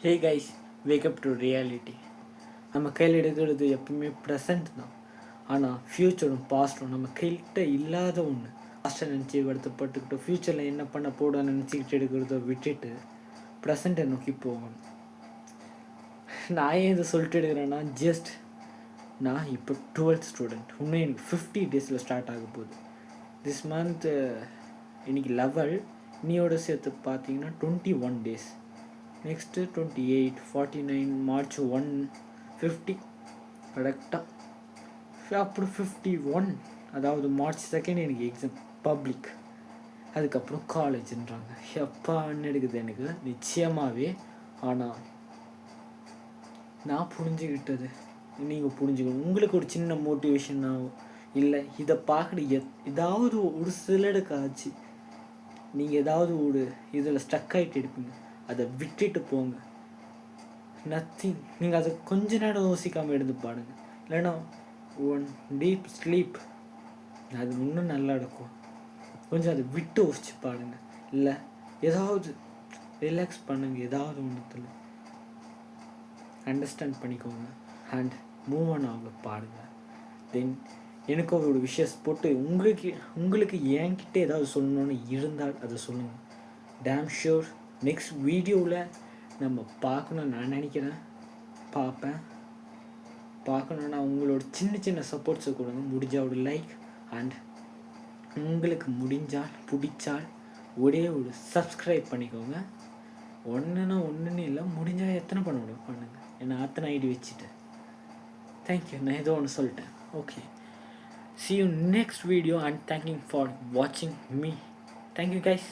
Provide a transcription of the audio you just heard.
Hey guys, wake up to reality. நம்ம கையில் எடுக்கிறது எப்பவுமே ப்ரெசண்ட் தான். ஆனால் ஃப்யூச்சரும் பாஸ்ட்டும் நம்ம கையிட்ட இல்லாத ஒன்று. பாஸ்ட்டை நினச்சி வருத்தப்பட்டுக்கிட்டு ஃப்யூச்சரில் என்ன பண்ண போடான்னு நினச்சிக்கிட்டு எடுக்கிறத விட்டுட்டு ப்ரெசண்ட்டை நோக்கி போகணும். நான் ஏன் இதை சொல்லிட்டு எடுக்கிறேன்னா, நான் இப்போ 12th ஸ்டூடெண்ட். இன்னும் எனக்கு 50 டேஸில் ஸ்டார்ட் ஆக போகுது. திஸ் மந்த் இன்னைக்கு 11, இன்னையோட சேர்த்து பார்த்தீங்கன்னா 21 டேஸ். நெக்ஸ்ட்டு 28, 49, March 1, 50 கரெக்டாக. அப்புறம் 51, அதாவது March 2 எனக்கு எக்ஸாம் பப்ளிக். அதுக்கப்புறம் காலேஜுன்றாங்க. எப்பான்னு எடுக்குது எனக்கு நிச்சயமாகவே. ஆனால் நான் புரிஞ்சுக்கிட்டது நீங்கள் புரிஞ்சுக்கணும். உங்களுக்கு ஒரு சின்ன மோட்டிவேஷன் ஆகும். இல்லை இதை பார்க்குற ஏதாவது ஒரு சிலருக்காச்சு நீங்கள் ஏதாவது ஒரு இதில் ஸ்டக் ஆகிட்டு எடுப்பீங்க. அதை விட்டுட்டு போங்க. நத்திங். நீங்கள் அதை கொஞ்ச நேரம் யோசிக்காமல் எடுத்து பாடுங்க. இல்லைன்னா ஒன் டீப் ஸ்லீப், அது இன்னும் நல்லா இருக்கும். கொஞ்சம் அதை விட்டு யோசிச்சு பாடுங்க. இல்லை ஏதாவது ரிலாக்ஸ் பண்ணுங்க. ஏதாவது ஒன்றுத்தில் அண்டர்ஸ்டாண்ட் பண்ணிக்கோங்க அண்ட் மூவ் ஆன் ஆக பாடுங்க. தென் எனக்கு ஒரு விஷயம் போட்டு உங்களுக்கு என்கிட்ட ஏதாவது சொல்லணும்னு இருந்தால் அதை சொல்லுங்கள். டேம் ஷூர் நெக்ஸ்ட் வீடியோவில் நம்ம பார்க்கணுன்னு நான் நினைக்கிறேன். பார்க்கணுன்னா உங்களோட சின்ன சின்ன சப்போர்ட்ஸை கொடுங்க. முடிஞ்சால் ஒரு லைக் அண்ட் உங்களுக்கு முடிஞ்சால் பிடிச்சால் ஒரே ஒரு சப்ஸ்கிரைப் பண்ணிக்கோங்க. ஒன்றுன்னு இல்லை, முடிஞ்சால் எத்தனை பண்ண முடியும் பண்ணுங்கள். ஏன்னா அத்தனை ஐடி வச்சுட்டு தேங்க்யூ. நான் ஏதோ ஒன்று சொல்லிட்டேன். Okay, see you next video and thanking for watching me. Thank you guys.